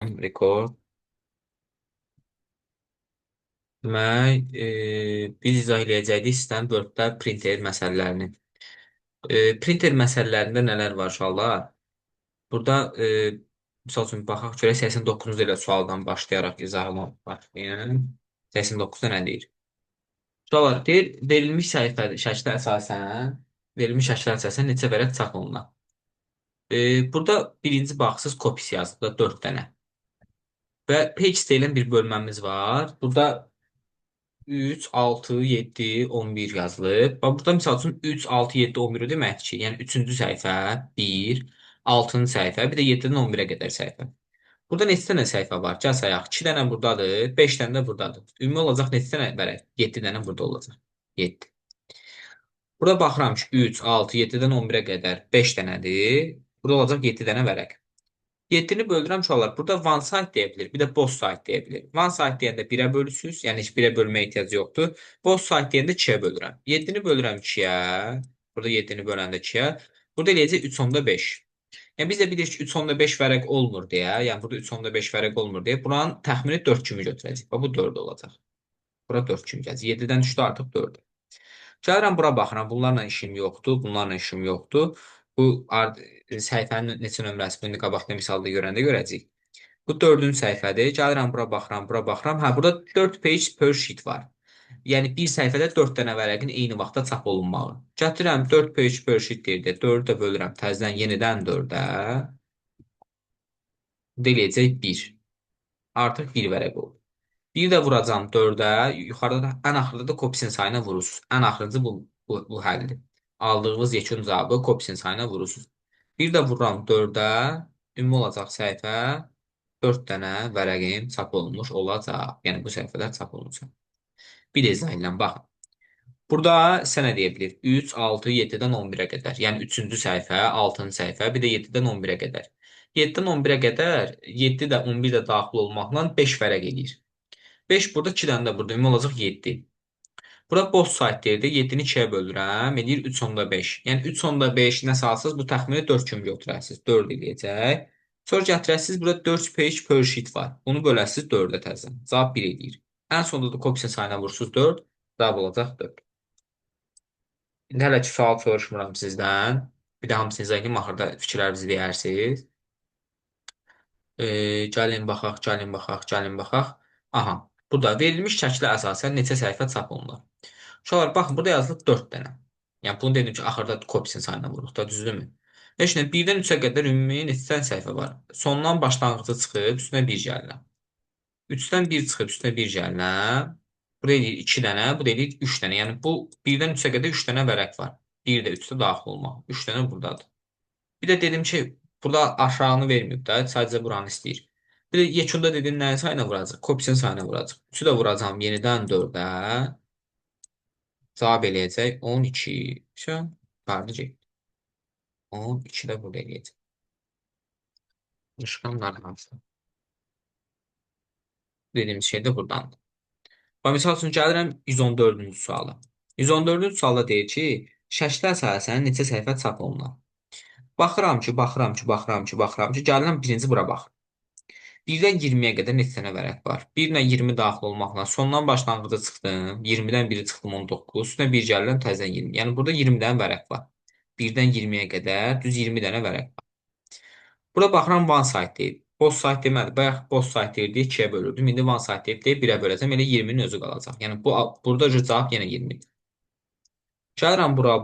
Rekord. Demək, biz izah eləyəcəkdik sistem Word-də printer məsələlərini. Printer məsələlərində nələr var uşaqlar? Burada, misal üçün, baxaq görək 89-cu elə sualdan başlayaraq izahına başlayın. 89-da nə deyir? Uşaqlar, deyir, verilmiş səhifədə şəklə əsasən, neçə vərəq çap olunar? Burada birinci baxsız kopis yazılır, 4 dənə. Və page deyilən bir bölməmiz var. Burada 3, 6, 7, 11 yazılıb. Bax, burada misal üçün 3, 6, 7, 11 demək ki, yəni 3-cü səhifə 1, 6-cı səhifə, bir də 7-dən 11-ə qədər səhifə. Burada neçə dənə səhifə var? Gəl sayaq. 2 dənə buradadır, 5 dənə də buradadır. Ümumi olacaq neçə dənə vərəq? 7 dənə burada olacaq. 7. Burada baxıram ki, 3, 6, 7-dən 11-ə qədər 5 dənədir. Burada olacaq 7 dənə vərəq. 7-ni böldürəm uşaqlar. Burada one side deyə bilir, bir də both side deyə bilir. One side deyəndə 1-ə bölürsünüz, yəni heç 1-ə bölməyə ehtiyac yoxdur. Both side deyəndə 2-yə bölürəm. 7-ni bölürəm 2-yə. Burada 7-ni böləndə 2-yə. Burada eləyəcək 3/5. Yəni biz də bilirik ki, 3/5 vərəq olmur deyə, yəni burada 3/5 vərəq olmur deyə, buranın təxmini 4 kimi götürəcəyik. Bax bu 4 olacaq. Bura 4 kimi gələcək. 7-dən düşdü artıq 4. Gəlirəm bura baxıram. Bunlarla işim yoxdur, bunlarla işim yoxdur. Bu səhifənin neçə nömrəsi bu indi qabaqda misalda görəndə görəcəyik. Bu 4-cü səhifədir. Gəlirəm bura baxıram, bura baxıram. Hə, burada 4 page per sheet var. Yəni bir səhifədə 4 dənə vərəqin eyni vaxtda çap olunmağı. Gətirirəm 4 page per sheet deyir. 4-ü də bölürəm təzədən yenidən 4-ə. Eləyəcək 1. Artıq 1 vərəq oldu. Bir də vuracam 4-ə. Yuxarıda da ən axırda da kopisin sayına vurursunuz. Ən axırıncı bu həldir. Aldığınız yekun cavabı kopisin sayına vurursunuz. Bir də vururam 4-ə. Ümumi olacaq səhifə 4 dənə vərəqim çap olunmuş olacaq. Yəni bu səhifələr çap olunacaq. Bir də izah edirəm, baxın. Burada sənə deyə bilir 3, 6, 7-dən 11-ə qədər. Yəni 3-cü səhifə, 6-cı səhifə, bir də 7-dən 11-ə qədər. 7-dən 11-ə qədər 7 də 11 də daxil olmaqla 5 vərəq eləyir. 5 burada, 2 dənə də burada. Ümumi olacaq 7. Burada both side deyirdi. 7-ni 2-yə bölürəm. Eləyir 3/5. Yəni 3/5 nə salsız bu təxmini 4 kimi götürəsiniz. 4 eləyəcək. Sonra gətirəsiniz. Burada 4 page per sheet var. Bunu böləsiniz 4-ə təzən. Cavab 1 eləyir. Ən sonunda da kopisin sayına vurursunuz 4. Cavab olacaq 4. İndi hələ ki sual soruşmuram sizdən. Bir də hamısını izah edeyim. Axırda fikirlərinizi deyərsiniz. Gəlin baxaq, gəlin baxaq, gəlin baxaq. Aha, burada verilmiş şəklə əsasən neçə səhifə çap olunur? Uşaqlar, baxın, burada yazılıb 4 dənə. Yəni, bunu dedim ki, axırda kopisin sayına vururuq da, düzdürmü? Heç nə, 1-dən 3-ə qədər ümumi neçə dənə səhifə var? Sondan başlanğıcı çıxıb, üstünə 1 gəlirəm. 3-dən 1 çıxıb, üstünə 1 gəlirəm. Bu da eləyir 2 dənə, bu da eləyir 3 dənə. Yəni, bu 1-dən 3-ə qədər 3 dənə vərəq var. 1 də 3-də daxil olmaq. 3 dənə buradadır. Bir də dedim ki, burada aşağını verməyib də, sadəcə buranı istəyir. Bir də yekunda dedim nəyin sayına vuracaq? Kopisin sayına vuracaq. 3-ü də vuracam yenidən 4-ə. Cavab eləyəcək 12. Qardı getdi. 12 də burada eləyəcək. Işıqamlar hansı? Dediyimiz şey də buradandır. Və misal üçün gəlirəm 114-cü suala. 114-cü sualda deyir ki, şəklə əsasən neçə səhifə çap olunar? Baxıram ki, gəlirəm birinci bura bax. 1-dən 20-yə qədər neçə dənə vərəq var? 1 ilə 20 daxil olmaqla sondan başlanğıca çıxdım. 20-dən 1-i çıxdım 19. Üstünə 1 gəlirəm təzədən 20. Yəni burada 20 dənə vərəq var. 1-dən 20-yə qədər düz 20 dənə vərəq var. Burada baxıram one side deyib. Both side demədi. Bayaq both side deyirdi, 2-yə bölürdüm. İndi one side deyib 1-ə böləcəm. Elə 20-nin özü qalacaq. Yəni burada cavab yenə 20-dir. Gəlirəm bura.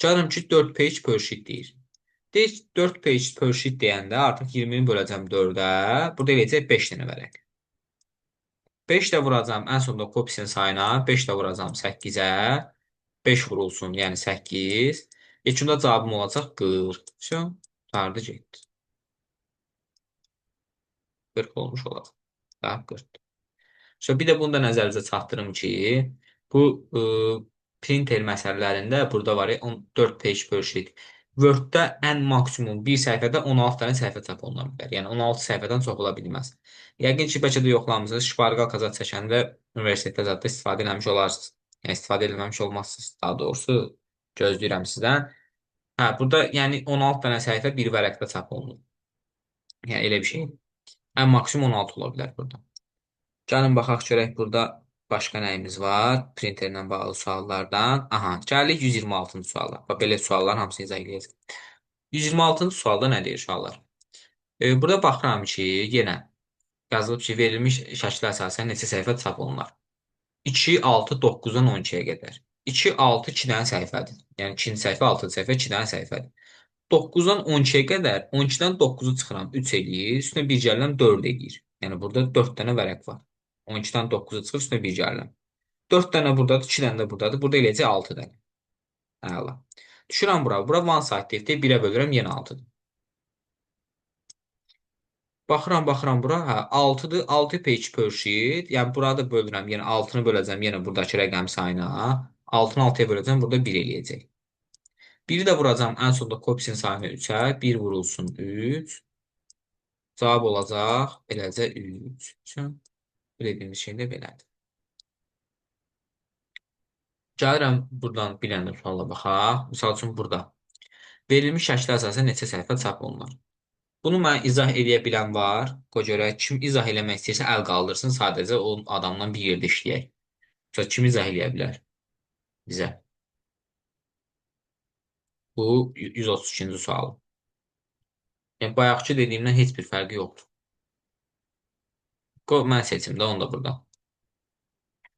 Gəlirəm ki 4 page per sheet deyir. Deyir 4 page per sheet deyəndə artıq 20-ni böləcəm 4-ə. Burada eləyəcək 5 dənə vərəq. 5 də vuracam ən sonunda kopisin sayına. 5 də vuracam 8-ə. 5 vurulsun, yəni 8. Yekunda cavabım olacaq 40. Qurtardı getdi. 40 olmuş olacaq. Daha 40. Bir də bunu da nəzərinizə çatdırım ki, bu printer məsələlərində burada var ya 14 page per sheet. Word-də ən maksimum bir səhifədə 16 dənə səhifə çap oluna bilər. Yəni 16 səhifədən çox ola bilməz. Yəqin ki, bəlkə də yoxlamısınız. Şparqal zad çəkəndə universitetdə zadda istifadə eləmiş olarsınız. Yəni istifadə eləməmiş olmazsınız. Daha doğrusu gözləyirəm sizdən. Hə, burada yəni 16 dənə səhifə bir vərəqdə çap olunur. Yəni elə bir şey. Ən maksimum 16 ola bilər burada. Gəlin baxaq görək burada başqa nəyimiz var? Printerlə bağlı suallardan. Aha, gəlirik 126-cı suala. Bax belə sualların hamısını izah edəcəyik. 126-cı sualda nə deyir uşaqlar? Burada baxıram ki, yenə yazılıb ki, verilmiş şəklə əsasən neçə səhifə çap olunur? 2, 6, 9-dan 12-yə qədər. 2, 6 2 dənə səhifədir. Yəni 2-ci səhifə, 6-cı səhifə 2 dənə səhifədir. 9-dan 12-yə qədər, 12-dən 9-u çıxıram 3 eləyir, üstünə 1 gəlirəm 4 eləyir. Yəni burada 4 dənə vərəq var. 12-dən 9-u çıxır, üstünə 1 gəlirəm. 4 dənə buradadır, 2 dənə də buradadır. Burada eləyəcək 6 dənə. Əla. Düşürəm bura. Bura one side div 1-ə bölürəm, yenə 6-dır. Baxıram bura. Hə, 6-dır. 6 page per sheet. Yəni burada bölürəm, yenə 6-nı böləcəm, yenə buradakı rəqəm sayına. 6-nı 6-ya böləcəm, burada 1 eləyəcək. 1-i də vuracam ən sonda kopisin sayını 3-ə. 1 vurulsun 3. Cavab olacaq beləcə 3. Bu dediyimiz şey də belədir. Gəlirəm buradan bir dənə suala baxaq. Misal üçün burada. Verilmiş şəklə əsasən neçə səhifə çap olunur? Bunu mən izah edə bilən var. O görə kim izah eləmək istəyirsə əl qaldırsın, sadəcə o adamla bir yerdə işləyək. Məsələn, kim izah eləyə bilər bizə? Bu 132-ci sual. Yəni bayaqki dediyimdən heç bir fərqi yoxdur. Mən seçim də onu da burada.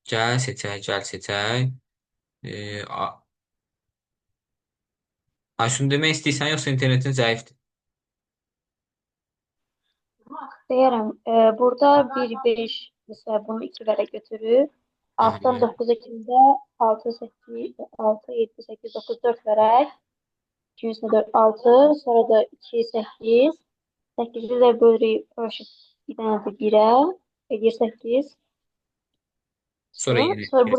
Gəl seçək, gəl seçək. Aysun demək istəyirsən yoxsa internetin zəifdir? Deyərəm, burada 1, 5, mesela bunu 2 vərə götürür. Aha. Altdan 9 ekində 6, 8, 6, 7, 8, 9, 4 vərək. 2 üstüne 4, 6. Sonra da 2, 8. 8'i de bölürük bir tane de 1'e. Edir 8. Sonra yeni. Sonra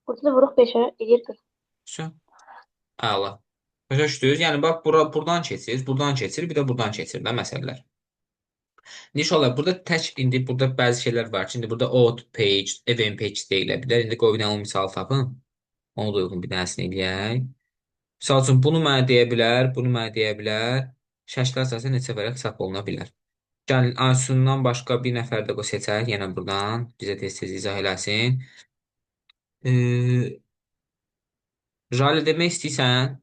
burada da vuruq 5'e. Edir 40. Əla. Başa düşdünüz? Yəni bax buradan keçir, buradan keçir, bir də buradan keçir də məsələlər. İnşallah burada tək indi burada bəzi şeylər var ki, indi burada out page, event page deyilə bilər. İndi qoyun alım misal tapın. Onu da uyğun bir dənəsini eləyək. Misal üçün bunu mənə deyə bilər, bunu mənə deyə bilər. Şəklə əsasən neçə vərəq çap oluna bilər. Gəlin Aysundan başqa bir nəfər də seçək, yenə buradan bizə tez-tez izah eləsin. Jale demək istəyirsən,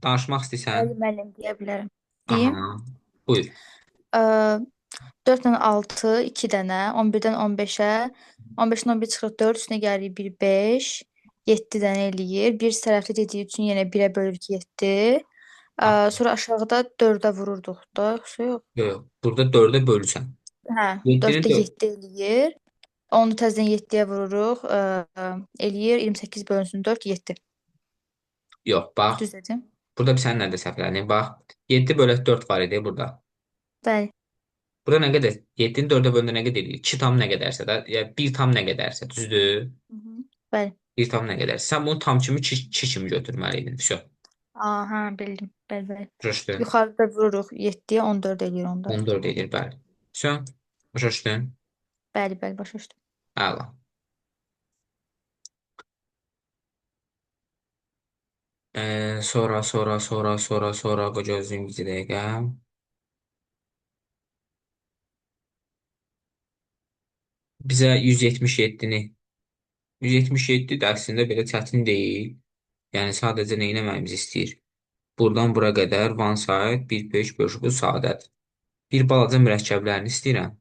danışmaq istəyirsən? Bəli, müəllim deyə bilərəm. Deyim. Aha. Buyur. 4-dən 6, 2 dənə, 11-dən 15-ə, 15-dən 11 çıxır 4, üstünə gəlirik 1, 5, 7 dənə eləyir. Bir tərəfli dediyi üçün yenə 1-ə bölürük 7. Sonra aşağıda 4-ə vururduq da, yoxsa yox? Yox, burada 4-ə bölürsən. Hə, 4-də 7 eləyir. Onu təzədən 7-yə vururuq, eləyir 28 bölünsün 4, 7. Yox, bax. Düz dedim. Burada bir sənin nədə səhvlənir? Bax, 7 bölək 4 var idi burada. Bəli. Burada nə qədər? 7-ni 4-ə bölündə nə qədər eləyir? 2 tam nə qədərsə də, yəni 1 tam nə qədərsə, düzdür? Bəli. 1 tam nə qədərsə. Sən bunu tam kimi 2 kimi götürməliydin. Vəsə. Hə, bildim. Bəli. Başa Yuxarıda vururuq 7-yə 14 eləyir onda. 14 eləyir, bəli. Vəsə. Başa düşdün? Bəli, başa düşdüm. Əla. Sonra gözlüyüm bir dəqiqə. Bizə 177-ni 177 də əslində belə çətin deyil. Yəni sadəcə nə etməyimizi istəyir? Buradan bura qədər one side 1-5 bölüşü bu sadədir. Bir balaca mürəkkəblərini istəyirəm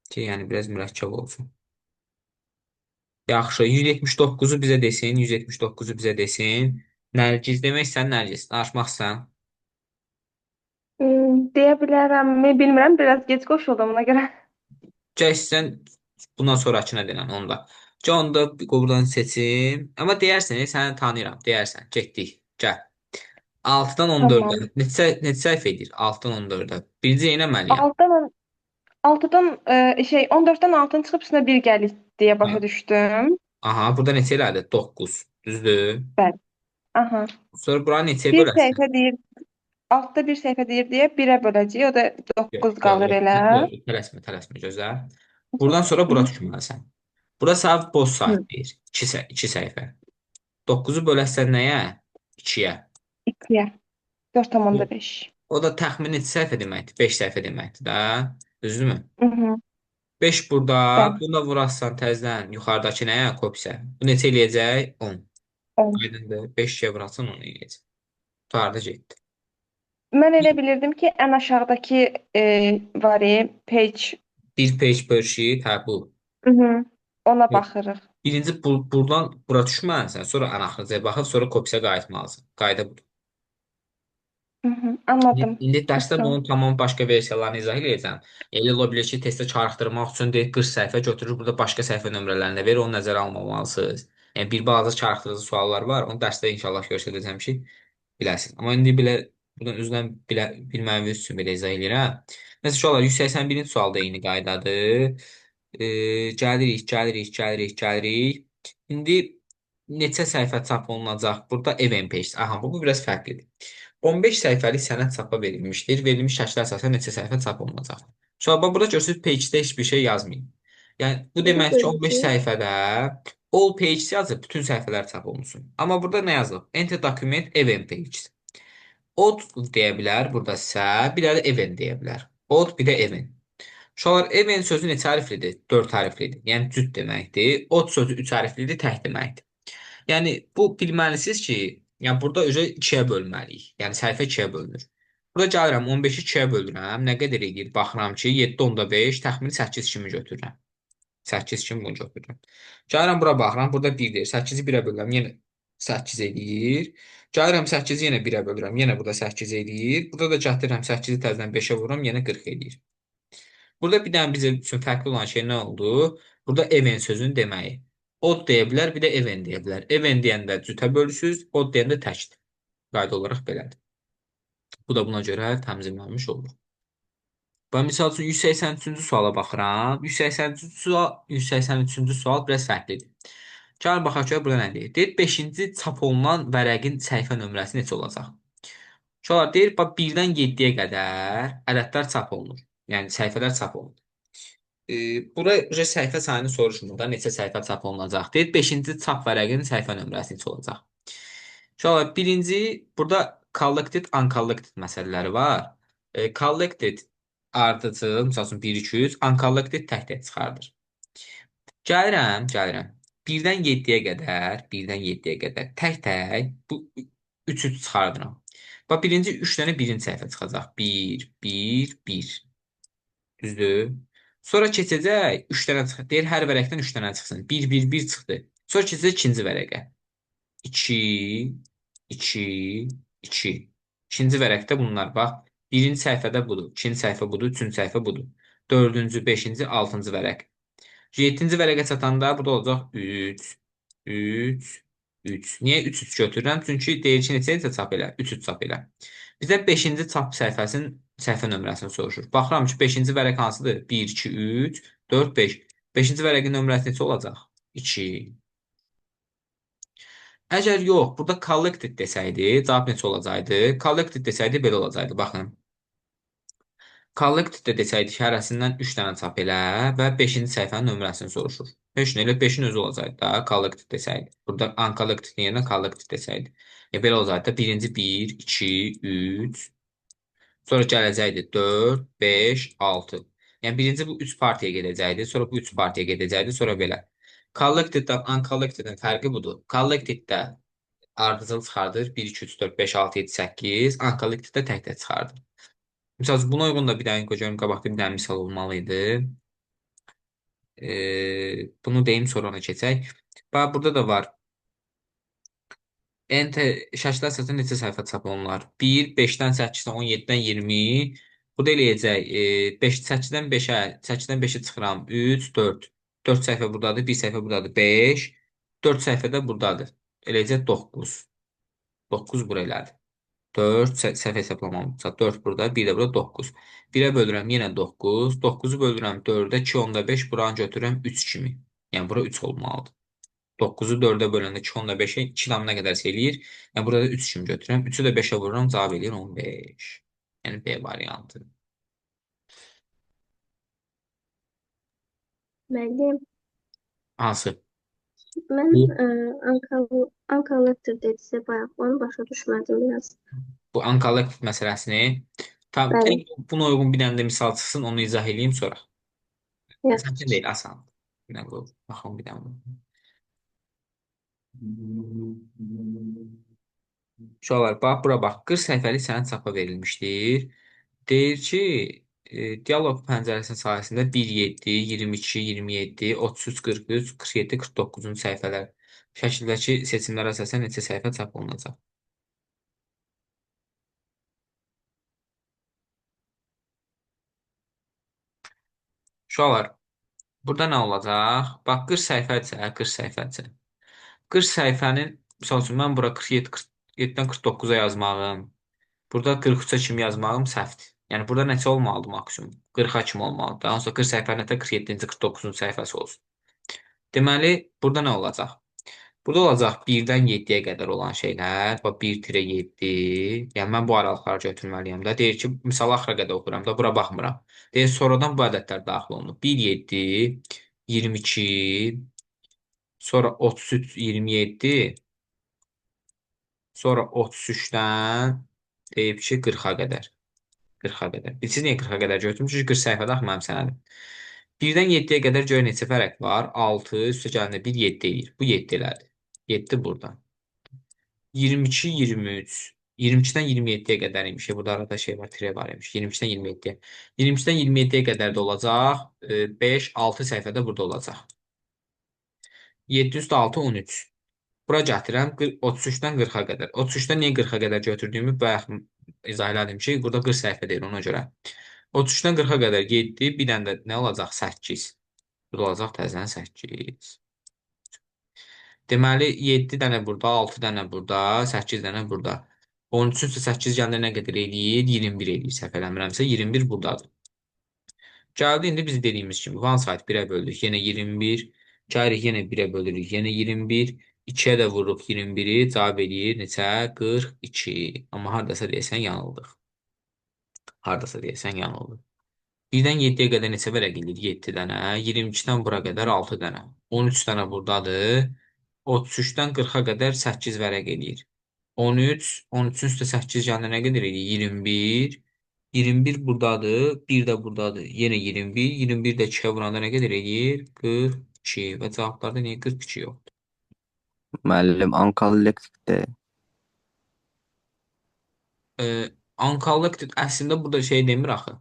ki, yəni biraz mürəkkəb olsun. Yaxşı, 179-u bizə desin, 179-u bizə desin. Nərgiz demək sən Nərgiz, danışmaqsan. Deyə bilərəmmi, bilmirəm, biraz gec qoşuldum ona görə. Gəlsən bundan sonrakına denən onda. Onu da buradan seçim. Amma deyərsən, səni tanıyıram, deyərsən. Getdik, gəl. 6-dan 14-ə. Tamam. Neçə səhv edir? 6-dan 14-ə. Birinci eləməliyəm. 14-dən 6-nın çıxıb üstünə 1 gəlir deyə başa düşdüm. Aha, burada neçə elədi? 9. Düzdür? Bəli. Aha. Sonra bura neçəyə Bir bölərsən? səhifə deyir, altda bir səhifə deyir deyə 1-ə böləcəyik, o da 9 qalır elə. Tələsmə, gözəl. Buradan sonra bura düşməlisən. Bura səhv boş sayt deyir. 2 səhifə. 9-u böləsən nəyə? 2-yə. 2-yə. 4,5. O da təxmin neçə səhifə deməkdir? 5 səhifə deməkdir də. Düzdürmü? Hı hı. 5 burada, Bəli. buna vurarsan təzədən yuxarıdakı nəyə? Kopya. Bu neçə eləyəcək? 10. 10. Aydındır. 5-yə vurarsan 10 eləyəcək. Qurtardı getdi. Mən elə bilirdim ki, ən aşağıdakı var page. Bir page per sheet, hə bu. Hı hı. Ona baxırıq. Birinci buradan bura düşməlisən, sonra ən axırıncaya baxıb, sonra kopya qayıtmalısan. Qayda budur. Hı hı. Anladım. İndi Çox dərsdə sağ ol. bunun tamam başqa versiyalarını izah edəcəm. Elə ola bilər ki, testə çağırtdırmaq üçün deyir 40 səhifə götürür, burada başqa səhifə nömrələrini verir, onu nəzərə almamalısınız. Yəni bir balaca çağırtdırıcı suallar var, onu dərsdə inşallah göstərəcəm ki, biləsiniz. Amma indi belə buradan özümdən bilməyiniz üçün belə izah edirəm. Məsələn, uşaqlar 181-ci sualda eyni qaydadır. Gəlirik. İndi neçə səhifə çap olunacaq? Burada event page. Aha, bu biraz fərqlidir. 15 səhifəlik sənəd çapa verilmişdir. Verilmiş şərtlər əsasında neçə səhifə çap olunacaq? Sonra bax, burada görürsünüz page-də heç bir şey yazmayın. Yəni bu Bir deməkdir ki, bölü 15 2. səhifədə all pages yazıb bütün səhifələr çap olunsun. Amma burada nə yazılıb? Enter document event page. Odd deyə bilər, burada isə bir də event deyə bilər. Odd bir də event. Uşaqlar, event sözü neçə hərflidir? 4 hərflidir. Yəni cüt deməkdir. Odd sözü 3 hərflidir, tək deməkdir. Yəni bu bilməlisiniz ki, yəni burada özü 2-yə bölməliyik. Yəni səhifə 2-yə bölünür. Burada gəlirəm 15-i 2-yə bölürəm. Nə qədər edir? Baxıram ki, 7/5 təxmini 8 kimi götürürəm. 8 kimi bunu götürürəm. Gəlirəm bura baxıram. Burada 1 deyir. 8-i 1-ə bölürəm. Yenə 8 eləyir. Gəlirəm 8-i yenə 1-ə bölürəm. Yenə burada 8 eləyir. Burada da gətirirəm 8-i təzədən 5-ə vururam. Yenə 40 eləyir. Burada bir dənə bizim üçün fərqli olan şey nə oldu? Burada event sözünün deməyi. Od deyə bilər, bir də event deyə bilər. Event deyəndə cütə bölürsüz, od deyəndə təkdir. Qayda olaraq belədir. Bu da buna görə təmizlənmiş olur. Və misal üçün 183-cü suala baxıram. 183-cü sual biraz fərqlidir. Gəlin baxaq ki, burada nə deyir? Deyir 5-ci çap olunan vərəqin səhifə nömrəsi neçə olacaq? Uşaqlar deyir, bax 1-dən 7-yə qədər ədədlər çap olunur. Yəni səhifələr çap olunur. Bura səhifə sayını soruşmur da, neçə səhifə çap olunacaq. Deyir 5-ci çap vərəqinin səhifə nömrəsi neçə olacaq? Uşaqlar, birinci burada collected, uncollected məsələləri var. Collected ardıcıl, misal üçün 1, 2, 3, uncollected tək-tək çıxardır. Gəlirəm. 1-dən 7-yə qədər tək-tək bu 3-ü çıxardıram. Bax, birinci 3 dənə birinci səhifə çıxacaq. 1, 1, 1. Düzdür? Sonra keçəcək 3 dənə çıxır. Deyir hər vərəqdən 3 dənə çıxsın. 1, 1, 1 çıxdı. Sonra keçəcək ikinci vərəqə. 2, 2, 2. İkinci vərəqdə bunlar bax. Birinci səhifədə budur. İkinci səhifə budur. Üçüncü səhifə budur. Dördüncü, beşinci, altıncı vərəq. 7-ci vərəqə çatanda burada olacaq 3, 3, 3. Niyə 3 götürürəm? Çünki deyir ki, neçə çap elə? 3 çap elə. Bizdə 5-ci çap səhifəsinin səhifə nömrəsini soruşur. Baxıram ki, 5-ci vərəq hansıdır? 1, 2, 3, 4, 5. 5-ci vərəqin nömrəsi neçə olacaq? 2. Əgər yox, burada collected desəydi, cavab neçə olacaqdı? Collected desəydi, belə olacaqdı. Baxın. Collected desəydik, hərəsindən 3 dənə çap elə və 5-ci səhifənin nömrəsini soruşur. Heç nə elə 5-in özü olacaqdı da, collected desəydi. Burada uncollected yerinə collected desəydi. Belə olacaqdı da, birinci 1, 2, 3, sonra gələcəkdi 4, 5, 6. Yəni birinci bu 3 partiyaya gedəcəkdi, sonra bu 3 partiyaya gedəcəkdi, sonra belə. Collected-dən uncollected-in fərqi budur. Collected-də ardıcıl çıxardır 1, 2, 3, 4, 5, 6, 7, 8. Uncollected-də tək-tək çıxardır. Misal üçün, buna uyğun da bir dənə qoyacağım, qabaqda bir dənə misal olmalı idi. Bunu deyim, sonra ona keçək. Bax, burada da var. Şəkillər əsasında neçə səhifə çap olunur? 1, 5-dən 8-dən 17-dən 20. Bu da eləyəcək. 8-dən 5-ə, 8-dən 5-i çıxıram. 3, 4. 4 səhifə buradadır, 1 səhifə buradadır. 5. 4 səhifə də buradadır. Eləyəcək 9. 9 bura elədi. 4 səhv hesablamamızsa 4 burada, 1 də burada 9. 1-ə bölürəm yenə 9. 9-u bölürəm 4-ə, 2/5 buranı götürürəm 3 kimi. Yəni bura 3 olmalıdır. 9-u 4-ə böləndə 2/5-ə 2 tam nə qədərsə eləyir. Yəni burada da 3 kimi götürürəm. 3-ü də 5-ə vururam, cavab eləyir 15. Yəni B variantı. Müəllim, Hansı? mən Bu. uncollected dedisə bayaq onu başa düşmədim biraz. Bu onkologik məsələsini. Tam Bəli, buna uyğun bir dənə də misal çıxsın, onu izah edeyim sonra. Çətin yaxşı. deyil, asan. Bir dənə qoy, baxın bir dənə. Uşaqlar, bax, bura bax. 40 səhifəlik sənəd çapa verilmişdir. Deyir ki, dialoq pəncərəsinin sayəsində 1, 7, 22, 27, 33, 43, 47, 49-cu səhifələr şəkildəki seçimlərə əsasən neçə səhifə çap olunacaq? Uşaqlar, burada nə olacaq? Bax, 40 səhifədirsə, 40 səhifədirsə. 40 səhifənin, misal üçün, mən bura 47, 47-dən 49-a yazmağım. Burada 43-ə kimi yazmağım səhvdir. Yəni, burada neçə olmalıdır maksimum? 40-a kimi olmalıdır. Daha sonra 40 səhifənin hətta 47-ci, 49-cu səhifəsi olsun. Deməli, burada nə olacaq? Burada olacaq 1-dən 7-yə qədər olan şeylər. Bax, 1-7. Yəni, mən bu aralıqları götürməliyəm də. Deyir ki, misal axıra qədər oxuram da, bura baxmıram. Deyir, sonradan bu ədədlər daxil olunur. 1, 7, 22, sonra 33, 27, sonra 33-dən deyib ki, 40-a qədər. 40-a qədər. Siz niyə 40-a qədər götürmüsünüz? Çünki 40 səhifədə axı mənim sənədim. 1-dən 7-yə qədər görə neçə fərq var? 6 üstəgəlində 1 7 eləyir. Bu 7 elədir. 7 burada. 22, 23. 22-dən 27-yə qədər imiş. Burada arada şey var, tire var imiş. 22-dən 27-yə. 22-dən 27-yə qədər də olacaq. 5, 6 səhifədə burada olacaq. 7 üstə 6, 13. Bura gətirəm 33-dən 40-a qədər. 33-dən niyə 40-a qədər götürdüyümü bayaq izah elədim ki, burada 40 səhifə deyil ona görə. 33-dən 40-a qədər 7, bir dənə də nə olacaq? 8. Burada olacaq təzədən 8. Deməli 7 dənə burada, 6 dənə burada, 8 dənə burada. 13 üstə 8 gəndə nə qədər eləyir? 21 eləyir səhv eləmirəmsə 21 buradadır. Gəldi indi biz dediyimiz kimi one side 1-ə böldük. Yenə 21. Gəlirik yenə 1-ə bölürük. Yenə 21. 2-yə də vururuq 21-i. Cavab eləyir neçə? 42. Amma hardasa deyəsən yanıldıq. Hardasa deyəsən yanıldıq. 1-dən 7-yə qədər neçə vərəq eləyir? 7 dənə. 22-dən bura qədər 6 dənə. 13 dənə buradadır. 33-dən 40-a qədər 8 vərəq eləyir. 13, 13-ün üstə 8 gəndə nə qədər eləyir? 21. 21 buradadır, 1 də buradadır. Yenə 21, 21 də 2-yə vuranda nə qədər eləyir? 42 və cavablarda niyə 42 yoxdur? Müəllim, onkolektikdə Ankalıq əslində burada şey demir axı.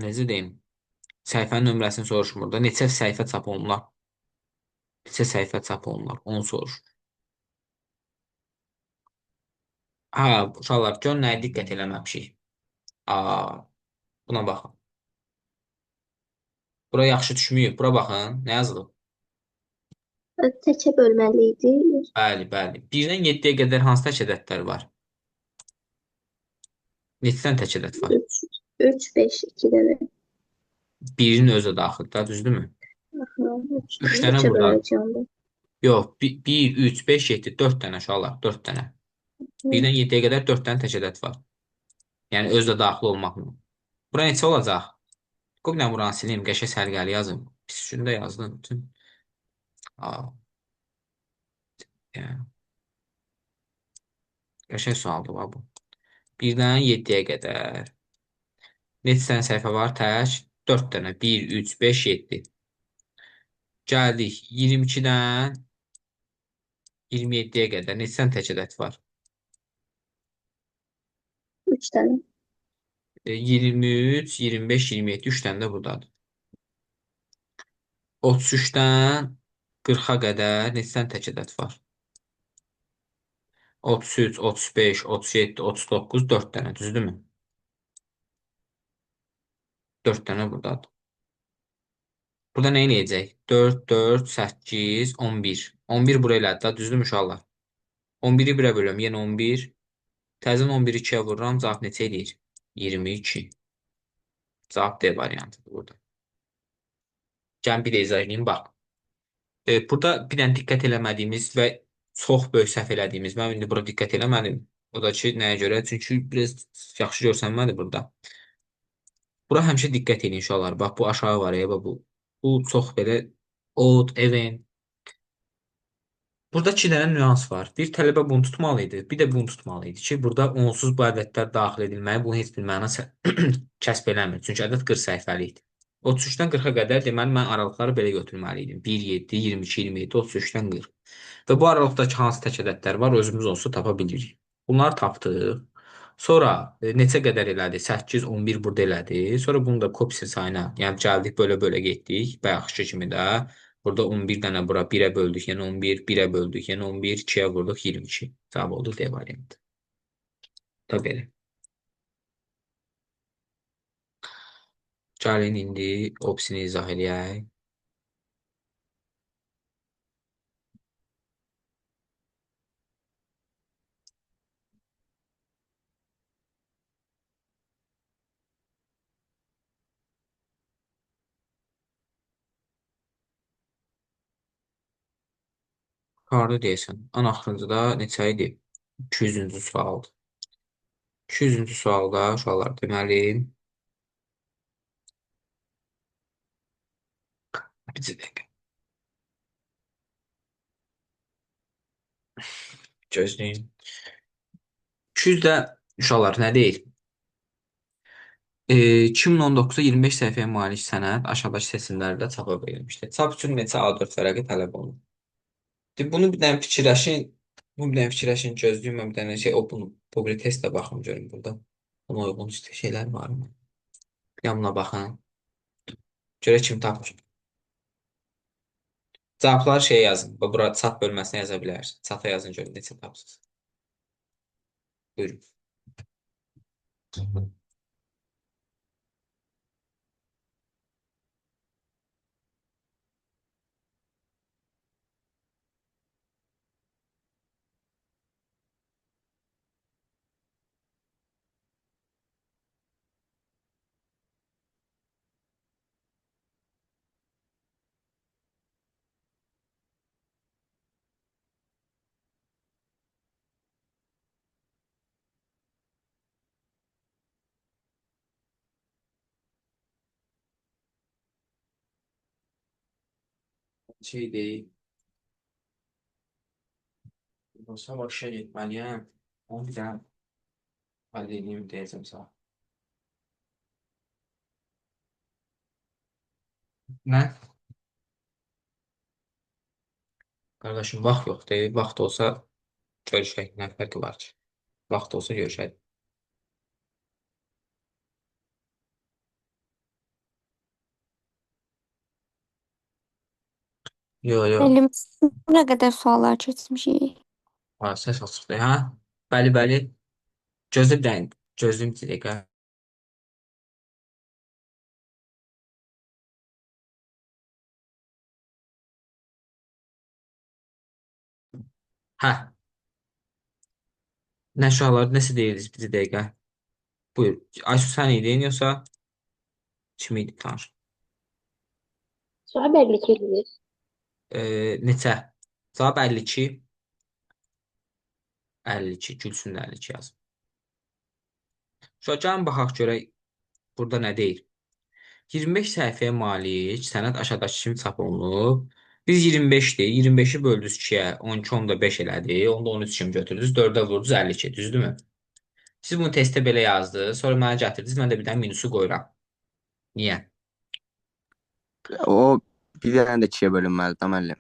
Necə deyim? Səhifənin nömrəsini soruşmur da. Neçə səhifə çap olunlar? Neçə səhifə çap olunlar? Onu soruşur. Ha, uşaqlar, gör nəyə diqqət eləməmişik. Aa, buna baxın. Bura yaxşı düşməyib. Bura baxın. Nə yazılıb? Təkə bölməli idi. Bəli, bəli. 1-dən 7-yə qədər hansı tək ədədlər var? Neçədən tək ədəd var? 3, 5, 2 dənə. 1-in özü daxildə, düzdürmü? 3 dənə Neçə burada. böləcəyəm? Yox, 1, 3, 5, 7, 4 dənə uşaqlar, 4 dənə. 1-dən 7-yə qədər 4 dənə tək ədəd var. Yəni özü də daxil olmaqla. Bura neçə olacaq? Qoy bir dənə buranı sileyim, qəşəng sərgəli yazım. Pis üçündə yazdım. Bütün. Aa, yəni. Qəşəng sualdır va bu. 1-dən 7-yə qədər. Neçə dənə səhifə var? Tək 4 dənə. 1, 3, 5, 7. Gəldik 22-dən 27-yə qədər. Neçə dənə tək ədəd var? 3 dənə. 23, 25, 27. 3 dənə də buradadır. 33-dən 40-a qədər neçə dənə tək ədəd var? 33, 35, 37, 39, 4 dənə. Düzdürmü? 4 dənə buradadır. Burada nə eləyəcək? 4, 4, 8, 11. 11 bura elədi da, düzdürmü uşaqlar? 11-i 1-ə bölüyorum, yenə 11. Təzən 11-i 2-yə vururam, cavab neçə eləyir? 22. Cavab D variantıdır burada. Gəlin bir də izah edeyim, bax. Burada bir dənə diqqət eləmədiyimiz və çox böyük səhv elədiyimiz, mən indi bura diqqət eləmədim. O da ki, nəyə görə? Çünki biraz yaxşı görsənmədi burada. Bura həmişə diqqət edin uşaqlar. Bax, bu aşağı var ya, bax bu. Bu çox belə odd, event. Burada iki dənə nüans var. Bir tələbə bunu tutmalı idi, bir də bunu tutmalı idi ki, burada onsuz bu ədədlər daxil edilməli. Bunun heç bir məna kəsb eləmir. Çünki ədəd 40 səhifəlikdir. 33-dən 40-a qədər deməli mən aralıqları belə götürməli idim. 1, 7, 22, 27, 33-dən 40. Və bu aralıqdakı hansı tək ədədlər var, özümüz onsuz tapa bilirik. Bunları tapdıq. Sonra neçə qədər elədi? 8, 11 burada elədi. Sonra bunu da kopya sayına, yəni gəldik bölə-bölə getdik. Bayaqkı kimi də. Burada 11 dənə bura 1-ə böldük, yəni 11, 1-ə böldük, yəni 11, 2-yə vurduq 22. Cavab oldu D variantı. Da belə. Gəlin indi opsini izah eləyək. Yuxarıda deyəsən. Ən axırıncıda neçə idi? 200-cü sualdır. 200-cü sualda uşaqlar deməli bir dəqiqə gözləyin. 200-də uşaqlar nə deyir? 2019-da 25 səhifəyə malik sənəd aşağıdakı seçimlərdə çapa verilmişdir. Çap üçün neçə A4 vərəqi tələb olunur? Bunu bir dənə fikirləşin. Bunu bir dənə fikirləşin, gözləyin. Mən bir dənə şey, bunu Google testə baxım görüm burada. Ona uyğun işte şeylər varmı? Yanına baxın. Görə kim tapır. Cavabları şey yazın. Bura çat bölməsinə yaza bilərsiniz. Çata yazın görün neçə tapsınız. Buyurun. Şey deyil. Olsa başa getməliyəm. Onu bir dənə həll edeyim deyəcəm sağ. Nə? Qardaşım, vaxt yoxdur. Vaxt olsa görüşək. Nə fərqi var ki? Vaxt olsa görüşək. Yox, yox. Müəllim, nə qədər suallar keçmişik? Ha, səs açıqdır, hə? Bəli, bəli. Gözlə bir dənə. Gözləyim bir dəqiqə. Hə. Nə uşaqlar, nəsə deyirdiniz bir dəqiqə. Buyur. Aysu sən idin, yoxsa kim idi tanış? Sonra belli ki eləyir. Neçə? Cavab 52. 52. Gülsün də 52 yazım. Sonra gəlin baxaq görək burada nə deyir. 25 səhifəyə malik sənəd aşağıdakı kimi çap olunub. Biz 25-dir. 25-i böldünüz 2-yə. 12, 10 da 5 elədi. Onu da 13 kimi götürdünüz. 4-ə vurdunuz 52. Düzdürmü? Siz bunu testdə belə yazdınız. Sonra mənə gətirdiniz. Mən də bir dənə minusu qoyuram. Niyə? O bir dənə də 2-yə bölünməlidir də müəllim.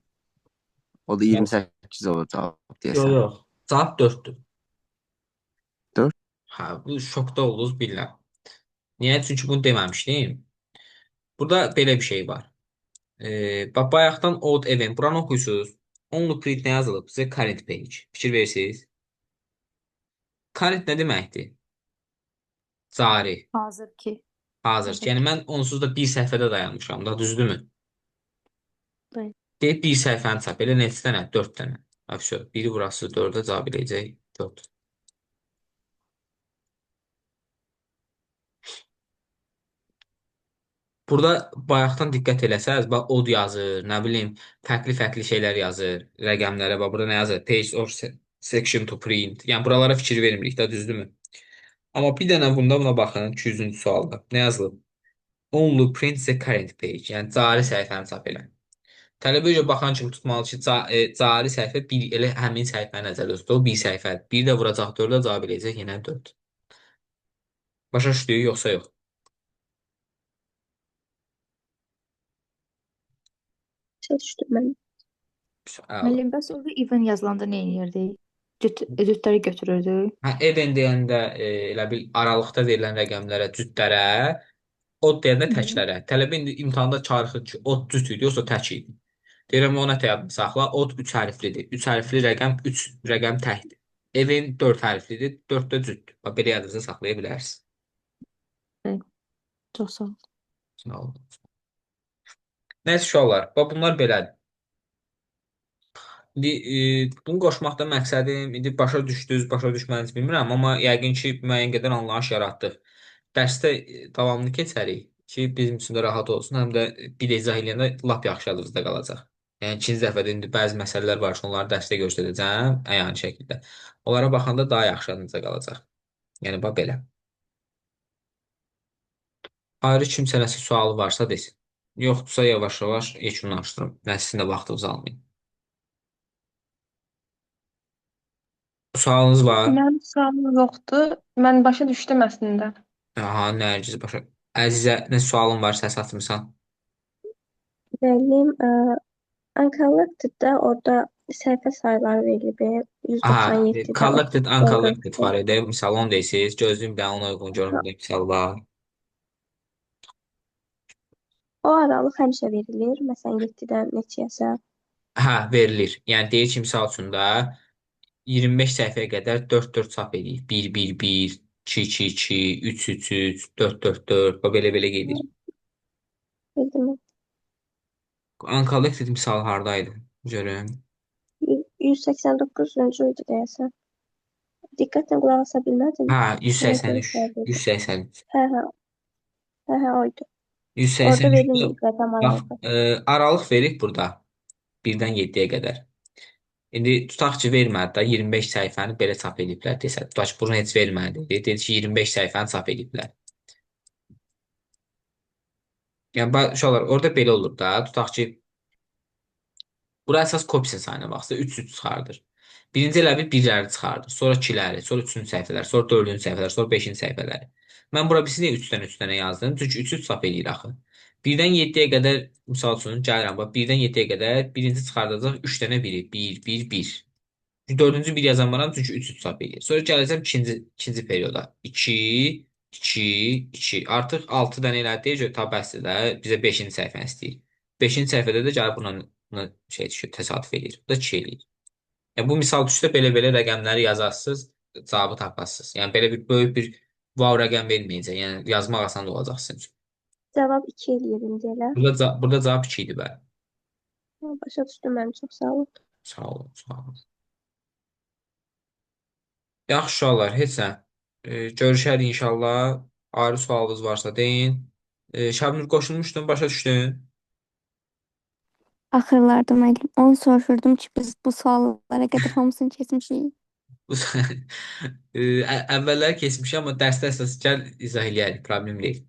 O da 28 olur cavab Yox, deyəsən. yox. Cavab 4-dür. 4? Hə, bu şokda oldunuz bilirəm. Niyə? Çünki bunu deməmişdim. Burada belə bir şey var. Bax, bayaqdan odd event. Buranı oxuyursunuz. Only print nə yazılıb? Sizə current page. Fikir verirsiniz. Current nə deməkdir? Cari. Hazır ki. Hazır. Yəni mən onsuz da bir səhifədə dayanmışam da, düzdürmü? Bəli. Deyib bir səhifəni çap. Elə neçə dənə? 4 dənə. Afşo. Biri burası 4-ə cavab eləyəcək. 4. Burada bayaqdan diqqət eləsəz, bax od yazır, nə bilim, fərqli-fərqli şeylər yazır, rəqəmlərə, bax burada nə yazır? Page or section to print. Yəni buralara fikir vermirik də, düzdürmü? Amma bir dənə buna baxın, 200-cü sualda. Nə yazılıb? Only print the current page. Yəni cari səhifəni çap elə. Tələbə üzrə baxan kimi tutmalı ki, cari səhifə bir elə həmin səhifəni nəzərdə tutur. O bir səhifədir. Bir də vuracaq 4-ə cavab eləyəcək yenə 4. Başa düşdük yoxsa yox? Başa düşdüm mən. Əla. Müəllim, bəs orada even yazılanda nə edirdik? Cütləri götürürdük. Hə, even deyəndə elə bil aralıqda verilən rəqəmlərə, cütlərə, od deyəndə təklərə. Tələbə indi imtahanda çağırır ki, od cüt idi, yoxsa tək idi. Deyirəm ona yadını saxla. Od 3 hərflidir. 3 hərfli rəqəm 3 rəqəm təkdir. Evin 4 hərflidir, 4 də cütdür. Bax belə yadınızda saxlaya bilərsiniz. Çox sağ ol. Sağ olun. Nəsə uşaqlar, bax bunlar belədir. İndi bunu qoşmaqda məqsədim, indi başa düşdünüz, başa düşmədiniz bilmirəm, amma yəqin ki, müəyyən qədər anlayış yaratdıq. Dərsdə davamlı keçərik ki, bizim üçün də rahat olsun, həm də bir izah eləyəndə lap yaxşı yadımızda qalacaq. Yəni ikinci dəfədə indi bəzi məsələlər var ki, onları dərsdə göstərəcəm əyani şəkildə. Onlara baxanda daha yaxşı yadınızda qalacaq. Yəni bax belə. Ayrı kimsə nəsə sualı varsa desin. Yoxdursa yavaş-yavaş yekunlaşdırım. Mən sizin də vaxtınızı almayım. Sualınız var? Mənim sualım yoxdur. Mən başa düşdüm əslində. Aha, Nərgiz başa. Əzizə, nə sualın var, səs atmısan? Müəllim, Uncollected-da orada səhifə sayıları verilib. Aha, 197-də collected, 30 uncollected 14-də. var idi. Misal onu deyirsiniz. Gözlüyüm də ona uyğun görüm bir misal var. O aralıq həmişə verilir. Məsələn, 7-dən neçəyəsə. Hə, verilir. Yəni deyir ki, misal üçün də 25 səhifəyə qədər 4-4 çap edir. 1-1-1, 2-2-2, 3-3-3, 4-4-4. O belə-belə gedir. Bildim. Uncollected misal hardaydı? Görüm. 189-cu idi deyəsən. Diqqətlə qulaq asa bilmədim. Hə, Ona görə 183. sual verdim. 183. Hə, oydu. Orada 183-də verilməyib rəqəm bax, aralığı. aralıq verib burada. 1-dən 7-yə qədər. İndi tutaq ki, vermədi də 25 səhifəni belə çap ediblər desə. Tutaq ki, bunu heç vermədi. Dedi ki, 25 səhifəni çap ediblər. Yəni, uşaqlar, orada belə olur da. Tutaq ki, bura əsas kopya sayına baxsa 3 çıxardır. Birinci elə bir birləri çıxardır. Sonra 2-ləri, sonra 3-cü səhifələr, sonra 4-cü səhifələr, sonra 5-ci səhifələri. Mən bura bilsin deyə 3-dən 3-dənə yazdım. Çünki 3-3 çap edir axı. 1-dən 7-yə qədər, misal üçün, gəlirəm. Bax, 1-dən 7-yə qədər birinci çıxardacaq 3 dənə biri. 1, 1, 1. Dördüncü bir yazamaram çünki 3 çap edir. Sonra gələcəm ikinci perioda. 2, 2, 2. Artıq 6 dənə elədi. Ta bəsdir də. Bizə 5-ci səhifəni istəyir. 5-ci səhifədə də gəlib buna şey düşür, təsadüf edir. Bu da 2 eləyir. Yəni, bu misal düşsə belə-belə rəqəmləri yazarsınız, cavabı tapasınız. Yəni, belə bir böyük bir wow rəqəm verməyəcək. Yəni, yazmaq asan olacaq sizin üçün. Cavab 2 eləyir indi elə. Burada cavab 2 idi bəli. Başa düşdüm mən. Çox sağ olun. Sağ olun, sağ olun. Yaxşı uşaqlar, heç nə. Görüşərik inşallah. Ayrı sualınız varsa deyin. Şəbnur qoşulmuşdun, başa düşdün? Axırlarda müəllim, onu soruşurdum ki, biz bu suallara qədər hamısını keçmişik. Əvvəllər keçmişik, amma dərsdə əsas gəl izah eləyərik, problem deyil.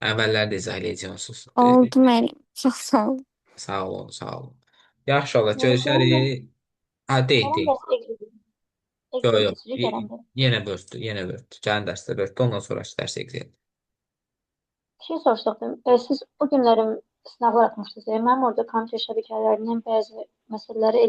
Əvvəllər də izah eləyəcək onsuz. Oldu müəllim. Çox sağ olun. Sağ olun, sağ olun. Yaxşı inşallah Gələn dərs görüşərik. Ha, deyil, gələn deyil. dərs Yox, Excel yox. keçirik gələn dərs. Yenə böldü, yenə böldü. Gələn dərsdə böldü, ondan sonraki dərs Excel. Bir şey soruşacaqdım. Siz o günlərim sınavlar atmışdınız. Mənim orada kompüter şəbəkələrindən bəzi məsələləri